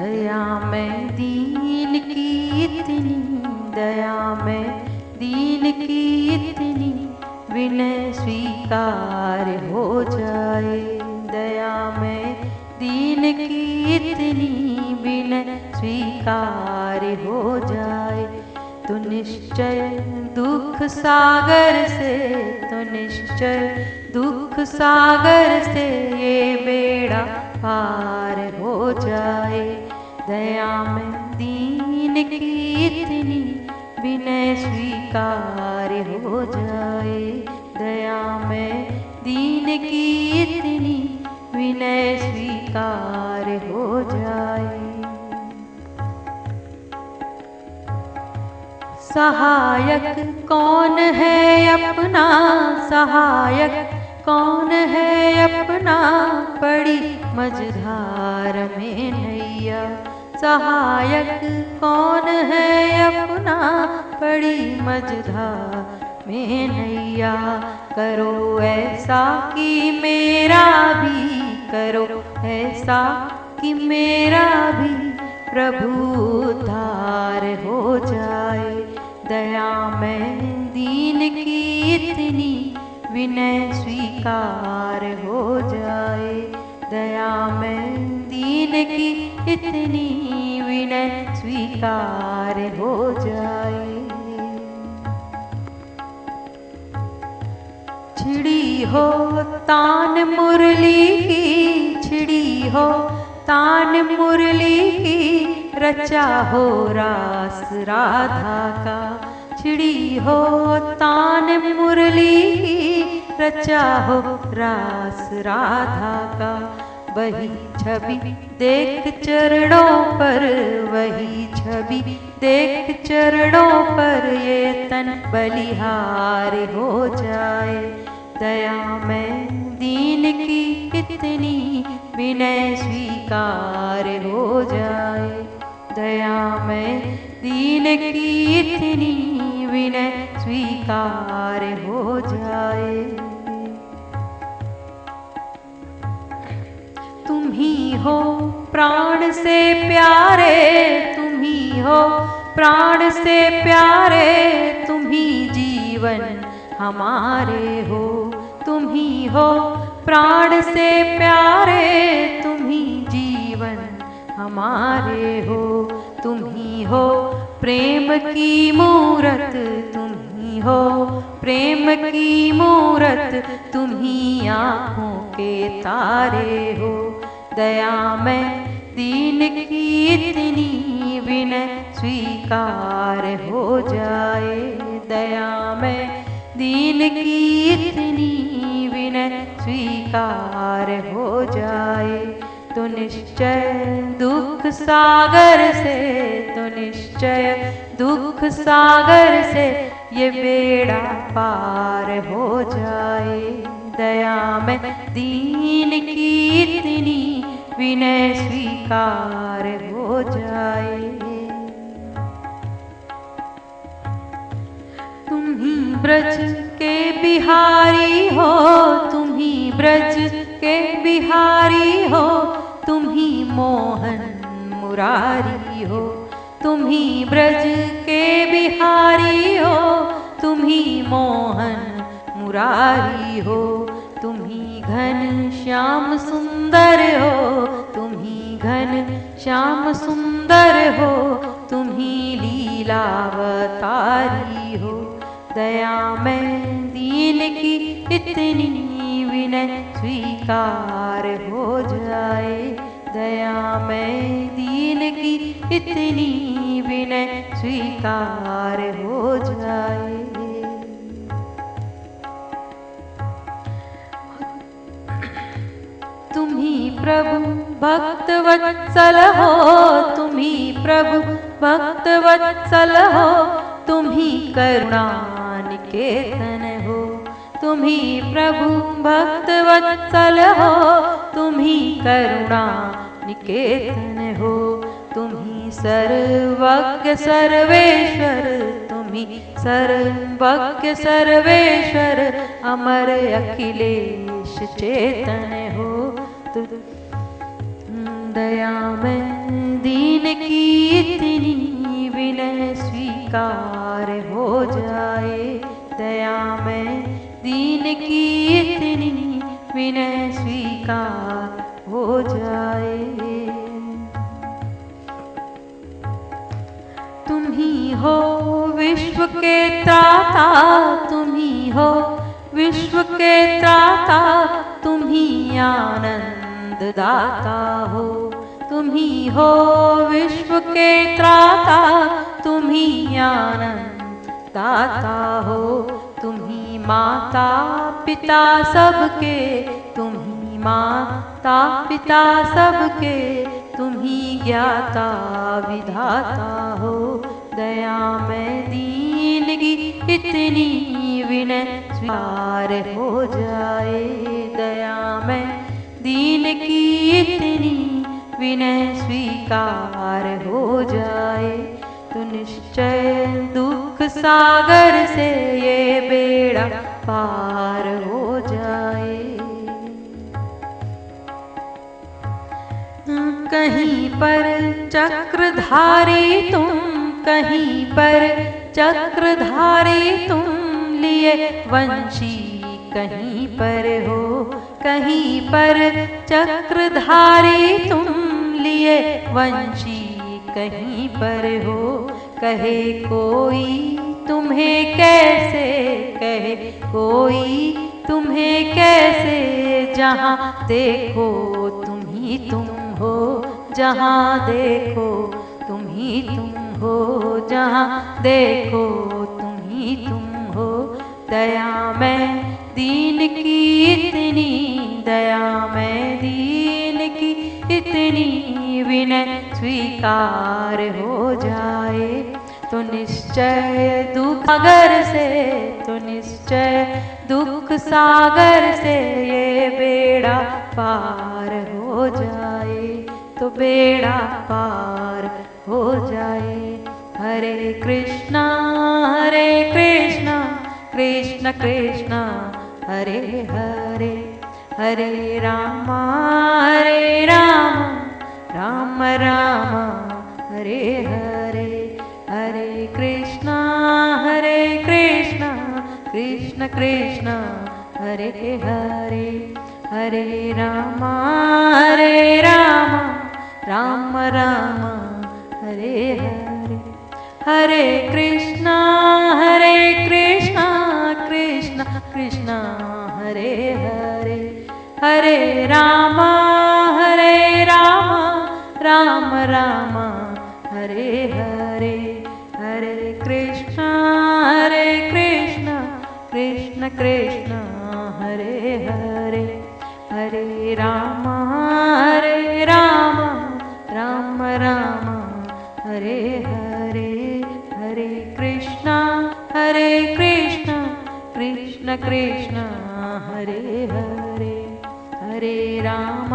दया में दीन की इतनी, दया में दीन की इतनी, विनय स्वीकार हो जाए। दया में दीन की इतनी, विनय स्वीकार हो जाए। तो निश्चय दुख सागर से, तो निश्चय दुख सागर से ये बेड़ा पार हो जाए। दया में दीन की इतनी, विनय स्वीकार हो जाए। दया में दीन की इतनी, विनय स्वीकार हो जाए। सहायक कौन है अपना, सहायक कौन है अपना, पड़ी मझधार में नैया। सहायक कौन है अपना, पड़ी मझधार में नैया। करो ऐसा कि मेरा भी, करो ऐसा कि मेरा भी प्रभु उद्धार हो जाए। दया में दीन की इतनी, विनय स्वीकार हो जाए। दया में दीन की इतनी, विनय स्वीकार हो जाए। छिड़ी हो तान मुरली की, छिड़ी हो तान मुरली की, रचा हो रास राधा का। छिड़ी हो तान मुरली की, रचा हो रास राधा का। वही छवि देख चरणों पर, वही छवि देख चरणों पर, ये तन बलिहार हो जाए। दया में दीन की इतनी, विनय स्वीकार हो जाए। दया में दीन की इतनी, विनय स्वीकार हो जाए। तुम ही हो प्राण से प्यारे, तुम ही हो प्राण से प्यारे, तुम ही जीवन हमारे हो। तुम ही हो प्राण से प्यारे, तुम ही जीवन हमारे हो। तुम ही हो प्रेम की मूरत, तुम ही हो प्रेम की मूरत, तुम ही आँखों के तारे हो। दया में दीन की इतनी, विनय स्वीकार हो जाए। दया में दीन की इतनी, विनय स्वीकार हो जाए। तो निश्चय दुख सागर से, तो निश्चय दुख सागर से ये बेड़ा पार हो जाए। दया में दीन की इतनी, विनय स्वीकार हो जाए। तुम ही ब्रज के बिहारी हो, तुम ही ब्रज के बिहारी हो, तुम ही मोहन मुरारी हो। तुम ही ब्रज के बिहारी हो, तुम ही मोहन मुरारी हो। तुम ही घन श्याम सुंदर हो, तुम ही घन श्याम सुंदर हो, तुम ही लीलावतारी हो। दया में दीन की इतनी, विनय स्वीकार हो जाए। दया में दीन की इतनी, विनय स्वीकार हो जाए। तुम ही प्रभु भक्त वत्सल हो, तुम ही प्रभु भक्त वत्सल हो, तुम ही करुणा निकेतन हो। तुम ही प्रभु भक्त वत्सल हो, तुम ही करुणा निकेतन हो। तुम ही सर्वज्ञ सर्वेश्वर, तुम ही सर्वज्ञ सर्वेश्वर, अमर अखिलेश चेतन हो। दया में दी की इतनी विनय स्वीकार हो जाए दया में, दीन की इतनी विनय स्वीकार हो जाए। तुम ही हो विश्व के त्राता, तुम ही हो विश्व के त्राता, तुम ही आनंद दाता हो। तुम ही हो विश्व के त्राता, तुम ही आनंद दाता हो। तुम ही माता पिता सबके, तुम ही माता पिता सबके, तुम ही ज्ञाता विधाता हो। दया में दीन की इतनी विनय स्वीकार हो जाए दया में, दीन की इतनी विनय स्वीकार हो जाए। तो निश्चय दुख सागर से ये बेड़ा पार हो जाए। कहीं पर चक्रधारी तुम, कहीं पर चक्रधारी तुम, लिए वंशी कहीं पर हो। कहीं पर चक्रधारी तुम, लिए वंशी कहीं पर हो। कहे कोई तुम्हें कैसे, कहे कोई तुम्हें कैसे, जहाँ देखो तुम ही तुम हो। जहाँ देखो तुम ही तुम हो, जहाँ देखो तुम ही तुम हो। दया में दीन की इतनी, दया में दीन की इतनी विनय स्वीकार हो जाए। तो निश्चय दुख सागर से, तो निश्चय दुख सागर से ये बेड़ा पार हो जाए। तो बेड़ा पार हो जाए। हरे कृष्णा कृष्ण कृष्ण हरे हरे, हरे राम राम राम हरे हरे। हरे कृष्णा कृष्ण कृष्ण हरे हरे, हरे राम राम राम हरे हरे। हरे कृष्णा कृष्ण कृष्ण हरे हरे, हरे राम राम राम हरे हरे। हरे कृष्णा कृष्ण कृष्ण हरे हरे, हरे राम राम राम हरे हरे। हरे कृष्णा कृष्ण कृष्ण हरे हरे, हरे राम